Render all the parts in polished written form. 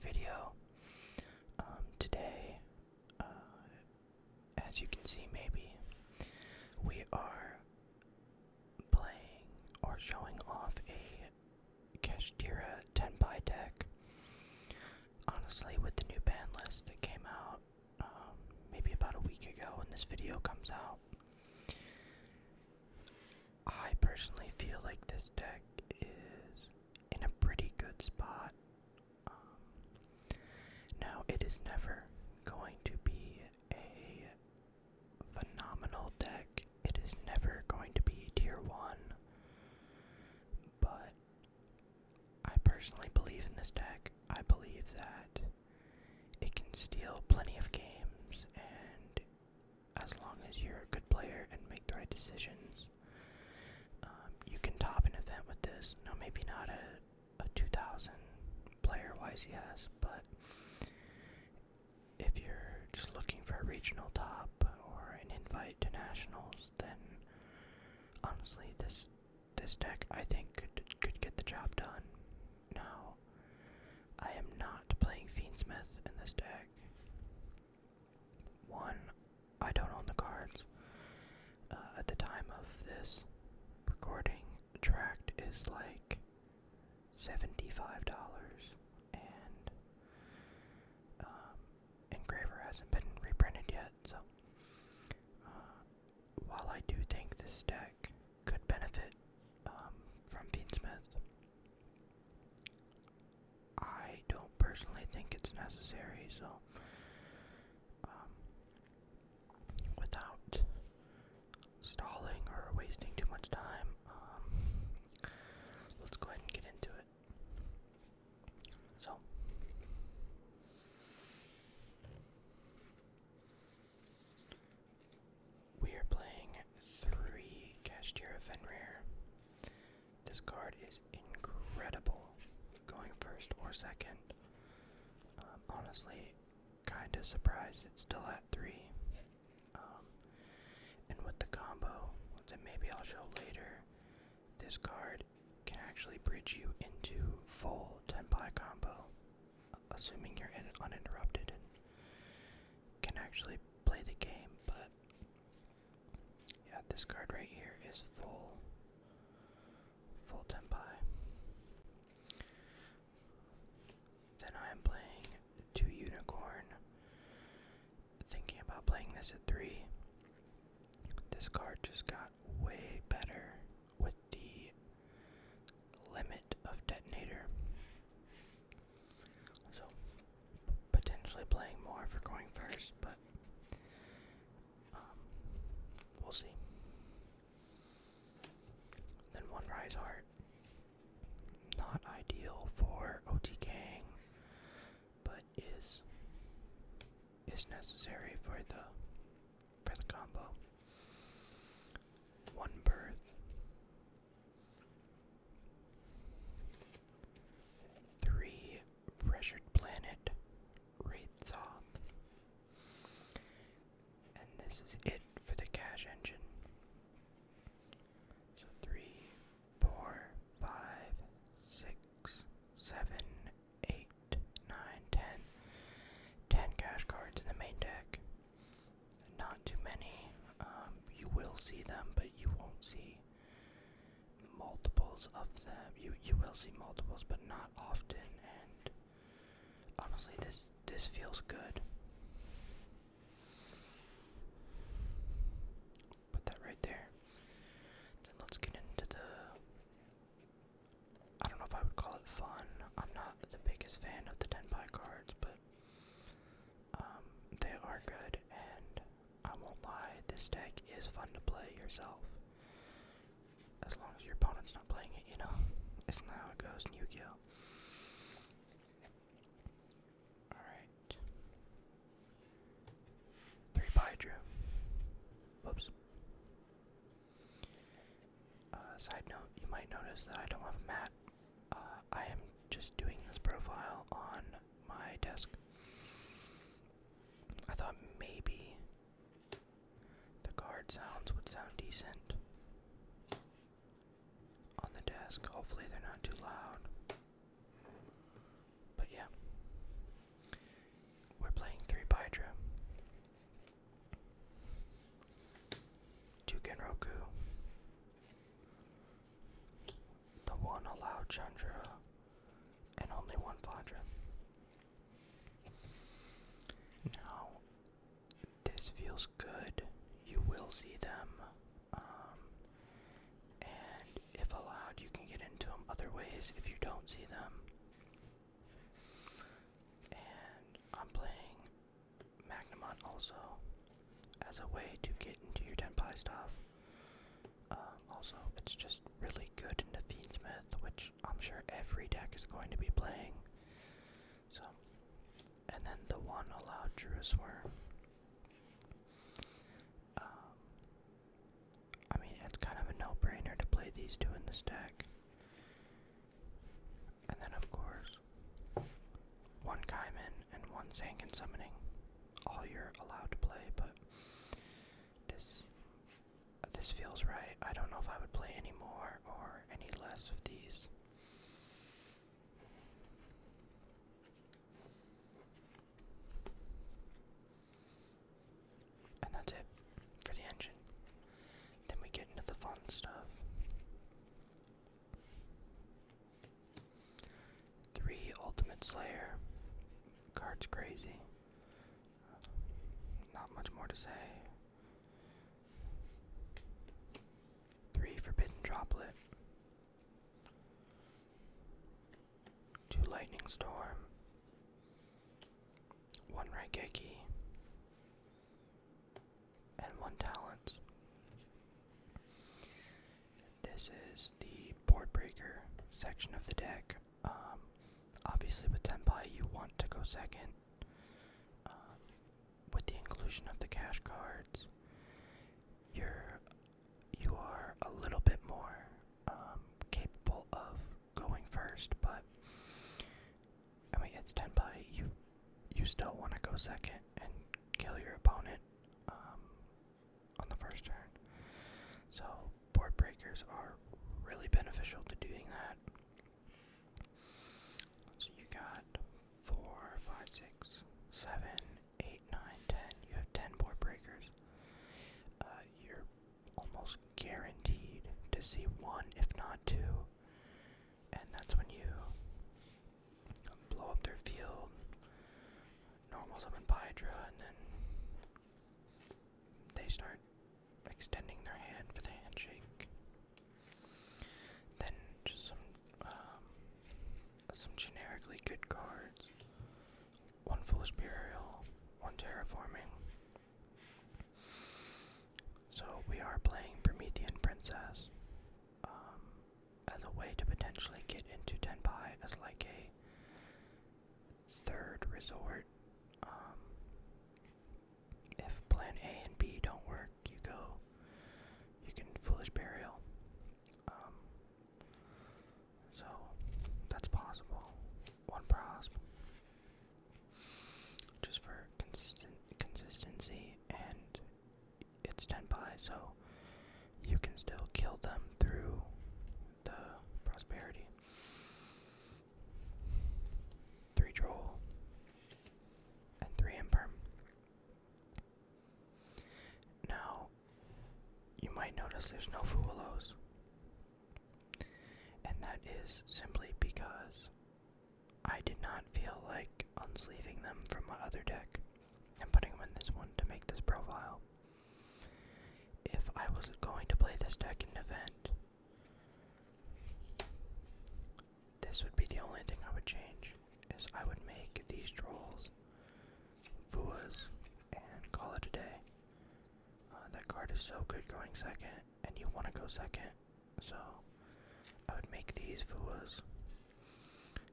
video. Today, as you can see maybe, we are playing or showing off a Kashtira Tenpai deck. Honestly, with the new ban list that came out maybe about a week ago when this video comes out, I personally feel like this deck is in a pretty good spot. Now, it is never going to be a phenomenal deck. It is never going to be tier 1. But I personally believe in this deck. I believe that it can steal plenty of games, and as long as you're a good player and make the right decisions, you can top an event with this. Now, maybe not a 2,000 player YCS, but if you're just looking for a regional top or an invite to nationals, then honestly, this deck I think could get the job done. Now, I am not playing Fiendsmith in this deck. One, I don't own the cards. At the time of this recording, the tract is like $75, and Engraver hasn't been reprinted yet, so while I do think this deck could benefit from Fiendsmith, I don't personally think it's necessary, so without stalling or wasting too much time, let's go ahead and get into it. So, we are playing 3 Kashtira Fenrir. This card is incredible, going first or second. Honestly, kinda surprised it's still at 3. And with the combo that maybe I'll show later, this card can actually bridge you into full Tenpai combo, assuming you're uninterrupted and can actually play the game. But yeah, this card right here is full Tenpai. Then I am playing 2 Unicorn, thinking about playing this at 3. This card just got way better with the limit of detonator, so potentially playing more for going first, but we'll see. Then 1 Rise Heart, not ideal for OTKing, but is necessary for the combo. 1 Birth, 3 Pressured Planet, Wraithsoth, and this is it for the cash engine. So 3, 4, 5, 6, 7, 8, 9, 10. 10 cash cards in the main deck. Not too many. You will see them, but you won't see multiples of them. You will see multiples, but not often. And honestly, this feels good. Put that right there. Then let's get into the, I don't know if I would call it fun. I'm not the biggest fan of the Tenpai cards, but they are good, and I won't lie, this deck is fun to play yourself. As long as your opponent's not playing it, you know. It's not how it goes in Yu-Gi-Oh! Alright. 3 Bydru. Whoops. Side note, you might notice that I don't have a mat. I am just doing this profile on my desk. I thought maybe the card sounds would sound decent on the desk. Hopefully they're not too loud. But yeah. Hydra, 2 Genroku, the 1 allowed Chandra, and only 1 Vajra. Now, this feels good. You will see them, and if allowed, you can get into them other ways if you don't see them. And I'm playing Magnamon also as a way to get into your Tenpai stuff. Also, it's just really good into Fiendsmith, which I'm sure every deck is going to be playing. So, and then the 1 allowed Druisworm. I mean, it's kind of a no-brainer to play these 2 in this deck. And then, of course, 1 Kaiman and 1 Zankin summoning. All you're allowed to play, but this feels right. I don't know if I would play any more or any less of these. And that's it for the engine. Then we get into the fun stuff. 3 Ultimate Slayer. Card's crazy. Not much more to say. 3 Forbidden Droplet. 2 Lightning Storm. 1 Raigeki. And 1 Talent. This is the board breaker section of the deck. Obviously with Tenpai you want to go second. With the inclusion of the cash cards, you are a little bit more capable of going first, but I mean it's Tenpai. You still want to go second and kill your opponent on the first turn. So board breakers are really beneficial to doing that. So you got 4, 5, 6, 7, 8, 9, 10. You have 10 board breakers. You're almost guaranteed to see 1, if not 2. And that's when you blow up their field, normal summon Hydra, and then they start extending their hand for the handshake. Then just some generically good cards. 1 Foolish Burial, 1 Terraforming. So we are playing Promethean Princess as a way to potentially get into Tenpai as like a 3rd resort. If plan A and B don't work, you can Foolish Burial. So that's possible. 1 Prosp. Just for consistency, and it's Tenpai, so you can still kill them through the prosperity. 3 Droll and 3 Imperm. Now, you might notice there's no Fuelos, and that is simply because I did not feel like unsleeving them from my other deck and putting them in this one to make this profile. If I was going to play this deck in event, this would be the only thing I would change, is I would make these Trolls Fuas and call it a day. That card is so good going second, and you want to go second, so I would make these Fuas,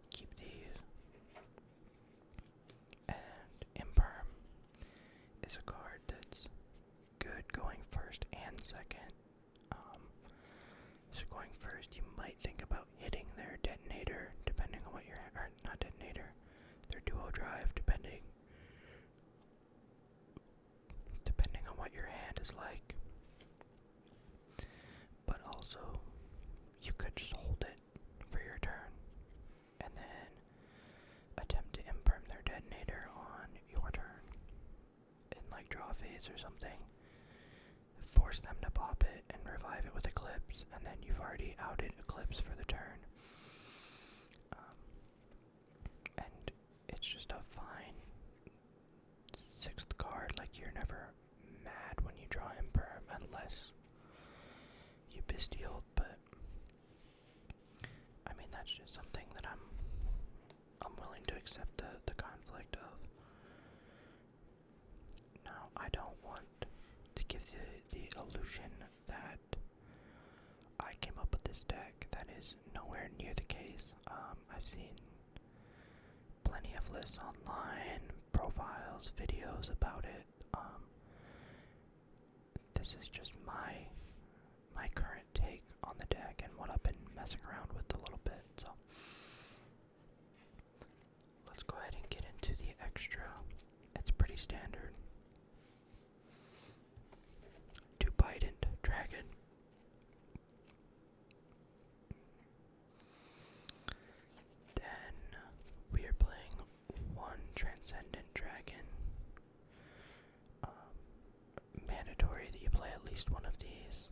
keep these, and Imperm is a card that's good going first and second. So going first, you might think about hitting their detonator, depending on what or not detonator, their duo drive, depending on what your hand is like. But also, you could just hold it for your turn, and then attempt to imperm their detonator on your turn. something, force them to pop it and revive it with Eclipse, and then you've already outed Eclipse for the turn. And it's just a fine 6th card. Like, you're never mad when you draw Imperm unless you Bestialed, but I mean, that's just something that I'm willing to accept the conflict of. Now, I don't want to give the illusion that I came up with this deck. That is nowhere near the case. I've seen plenty of lists online, profiles, videos about it. This is just my current take on the deck and what I've been messing around with a little bit. So let's go ahead and get into the extra. It's pretty standard. 2 Bident Dragon. Then we are playing 1 Transcendent Dragon. Mandatory that you play at least one of these.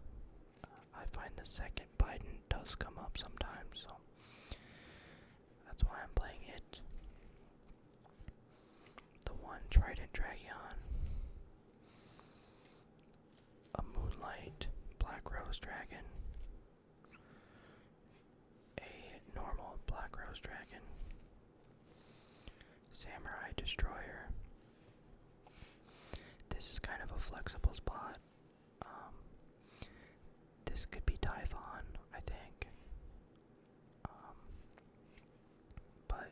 I find the 2nd Bident does come up sometimes, so that's why I'm playing it. The 1 Trident Dragon. A Moonlight Black Rose Dragon. A normal Black Rose Dragon. Samurai Destroyer. This is kind of a flexible spot. This could be Typhon, I think. But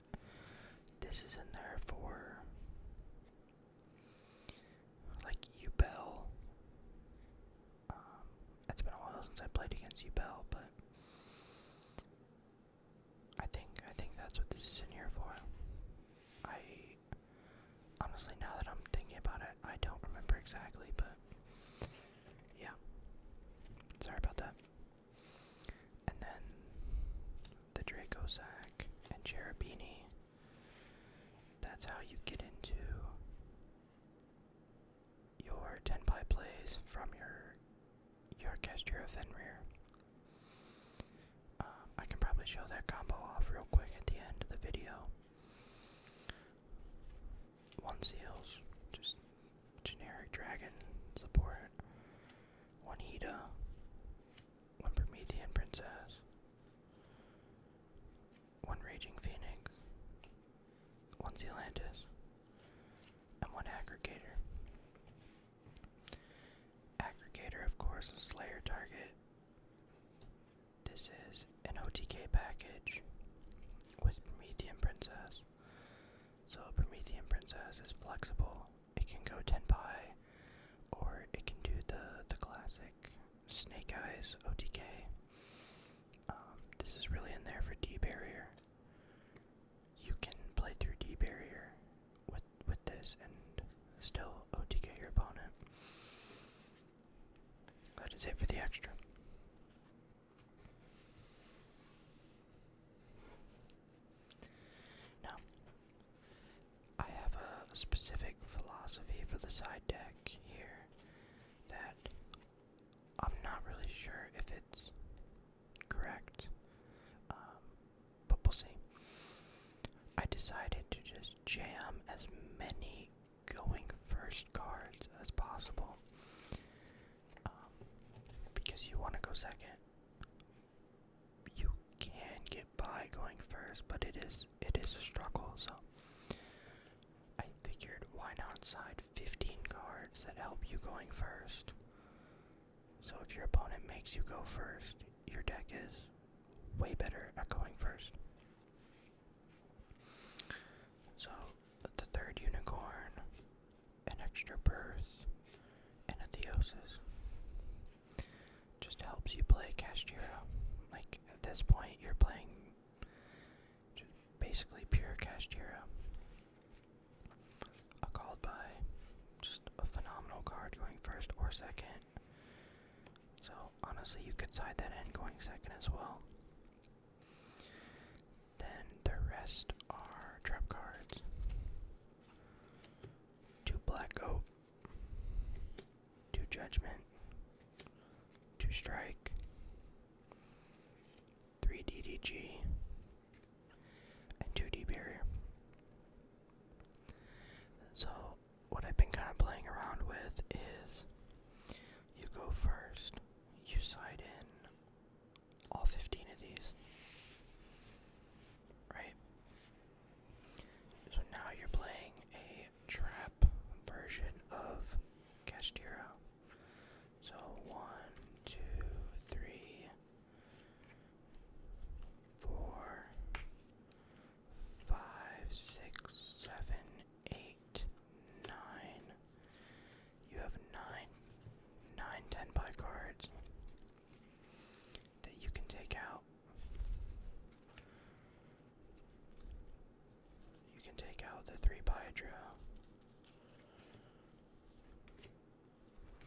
this is in there for like Ubel. It's been a while since I played against Ubel, but I think that's what this is in here for. I honestly, now that I'm thinking about it, I don't remember exactly, but yeah. Sorry about that. And then the Draco Sack and Cherubini. That's how you get into your Tenpai plays from your Kashtira Fenrir. I can probably show that combo off real quick at the end of the video. 1 Seals, just generic dragon support. 1 Hida, 1 Promethean Princess, 1 Raging Phoenix, 1 Zealantis, and 1 Aggregator. Aggregator, of course, a Slayer target. This is an OTK package with Promethean Princess. So Promethean Princess is flexible. It can go Tenpai, or it can do the classic Snake Eyes OTK. This is really in there for D-Barrier. You can play through D-Barrier with this and still OTK your opponent. That is it for the extra. Now, I have a specific philosophy for the side deck here that I'm not really sure if it's correct, but we'll see. I decided to just jam as many going first cards as possible, because you want to go second. You can get by going first, but it is a struggle, so I figured why not side 15 cards that help you going first. So if your opponent makes you go first, your deck is way better at going first. So the 3rd Unicorn, an extra Birth, and a Theosis just helps you play Kashtira. Like, at this point, you're playing just basically pure Kashtira. A Called By, just a phenomenal card going first or second. So honestly, you could side that in going second as well. Then the rest are trap cards. 2 Black Oak, 3 DDG, and 2D barrier. So what I've been kind of playing around with is you go first, you side in all 15 of these, right? So now you're playing a trap version of Kashtira. So 1, 2, 3, 4, 5, 6, 7, 8, 9. You have 9 Tenpai cards that you can take out. You can take out the 3 Hydra,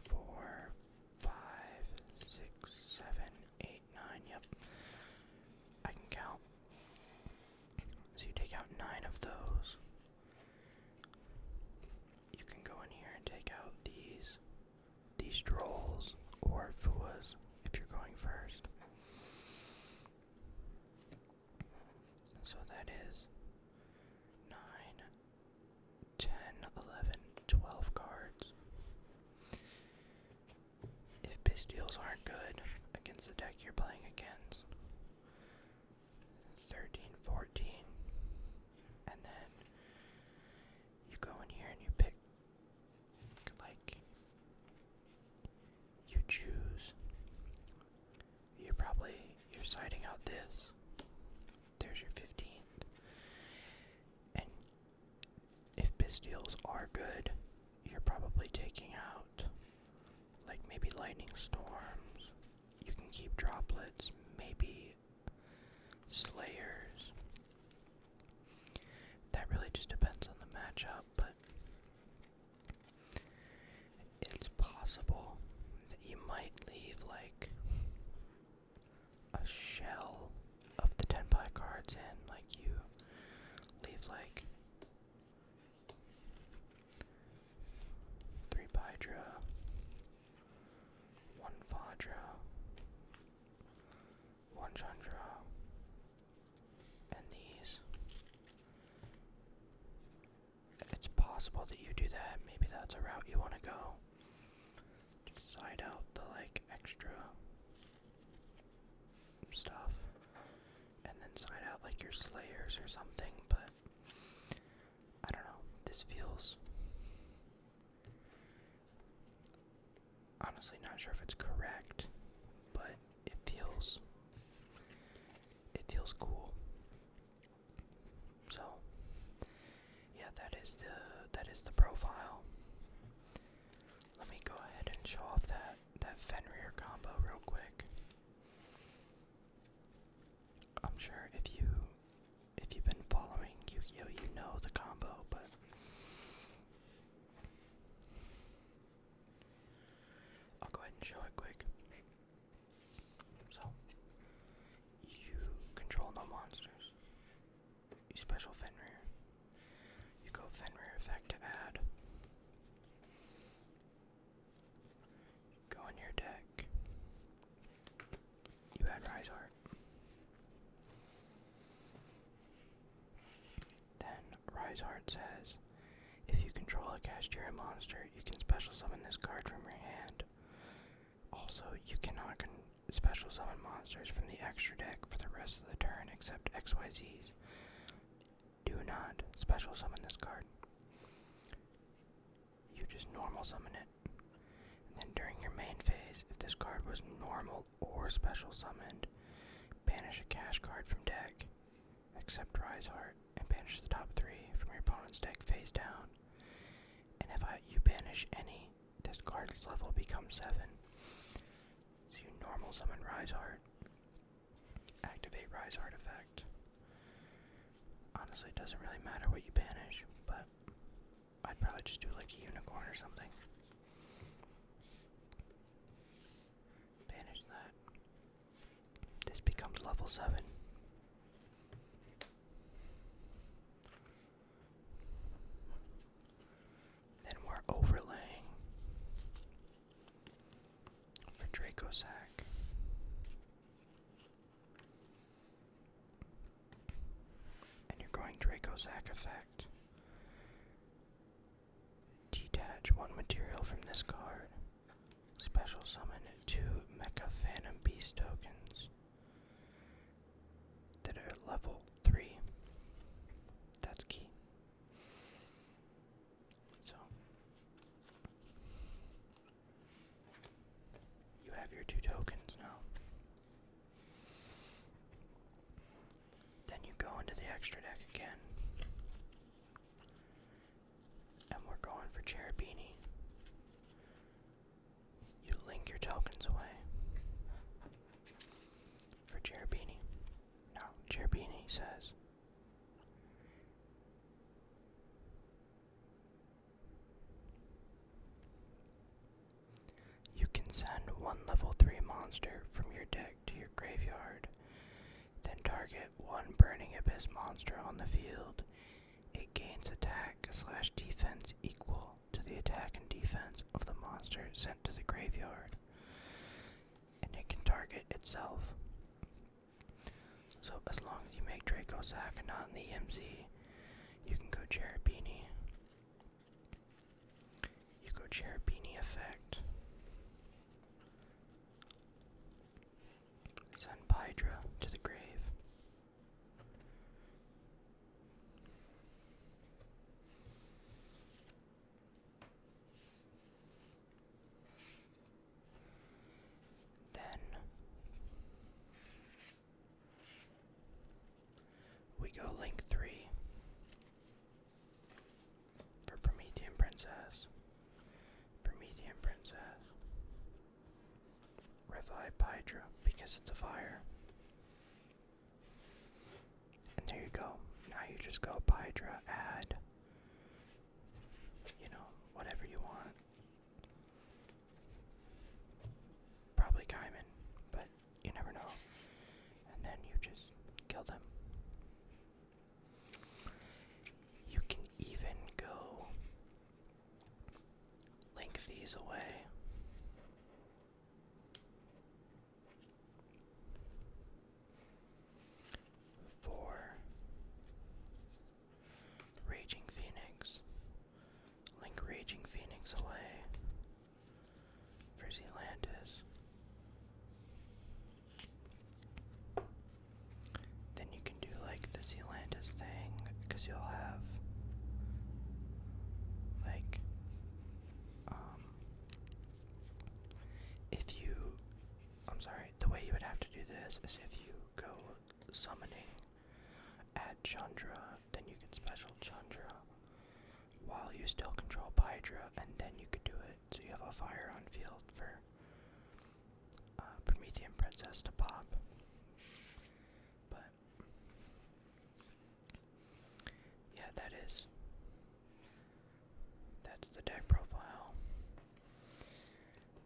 4, 5, 6, 7, 8, 9. Yep, I can count. So you take out 9 of those. You can go in here and take out these trolls or fuas if you're going first. So that is 9, 10, 11, 12 cards. If Pistials aren't good against the deck you're playing against, 13, 14, and then you go in here and you pick, like, you choose, you're siding out this, there's your 15th, and if Pistials are good, you're probably taking out, like, maybe lightning storms, you can keep droplets, maybe slayers. That really just depends on the matchup, but it's possible that you might leave like a shell of the Tenpai cards in, like you leave like 3 Hydra, 1 Vajra, 1 Chandra, and these. It's possible that you do that. Maybe that's a route you want to go. Just side out the like extra stuff, and then side out like your slayers or something. But I don't know. This feels, honestly, not sure if it's correct, but it feels cool. So yeah, that is the profile. Let me go ahead and show off that Fenrir combo real quick. I'm sure if you've been following Yu-Gi-Oh, you know the combo, but I'll go ahead and show it quick. So you control no monsters. You special Fenrir. You go Fenrir effect to add. Go in your deck. You add Rise Art. Then Rise Art says, if you control a Kashtira monster, you can special summon this card from your hand. Also, you cannot special summon monsters from the extra deck for the rest of the turn except XYZs. Do not special summon this card. You just normal summon it. And then during your main phase, if this card was normal or special summoned, banish a cash card from deck, except Rise Heart, and banish the top 3 from your opponent's deck face down. And if you banish any, this card's level becomes 7. So you normal summon Rise Heart, activate Rise Heart effect. Honestly, it doesn't really matter what you banish, but I'd probably just do like a unicorn or something. Banish that. This becomes level 7. Then we're overlaying for Draco Sack. Draco Zack effect. Detach one material from this card. Special summon 2 Mecha Phantom Beast tokens that are level 3. That's key. So, you have your 2 tokens now. Then you go into the extra deck again. And we're going for Cherubini. You link your tokens away. For Cherubini. Now, Cherubini says, you can send 1 level 3 monster from your deck to your graveyard. Then target 1 Burning Abyss monster on the field. It gains attack/defense equal to the attack and defense of the monster sent to the graveyard. And it can target itself. So as long as you make Draco Zack and not in the EMZ, you can go Cherubini. You go Cherubini effect. Send Hydra to the grave. Then we go Link 3 for Promethean Princess. Promethean Princess. Revive Hydra because it's a fire. And there you go. Now you just go Hydra, add, whatever you want. Probably Kaiman, but you never know. And then you just kill them. You can even go link these away. For Raging Phoenix. Link Raging Phoenix away. For Zealandis. Then you can do like the Zealandis thing, because you'll have like the way you would have to do this is if you go summoning, add Chandra, then you can special Chandra while you still control Hydra, and then you could do it so you have a fire on field for Promethean Princess to pop. But yeah, that's the deck profile.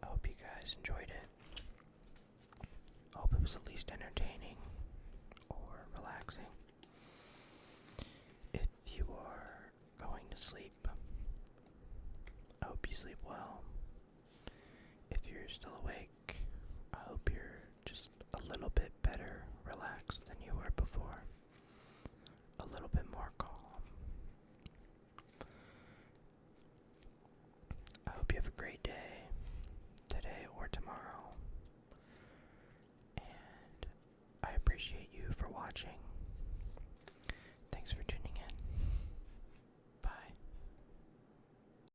I hope you guys enjoyed it. I hope it was at least entertaining or relaxing. If you are going to sleep, I hope you sleep well. If you're still awake, I hope you're just a little bit better relaxed than you were before. A little bit more calm. I hope you have a great day, today or tomorrow. And I appreciate you for watching.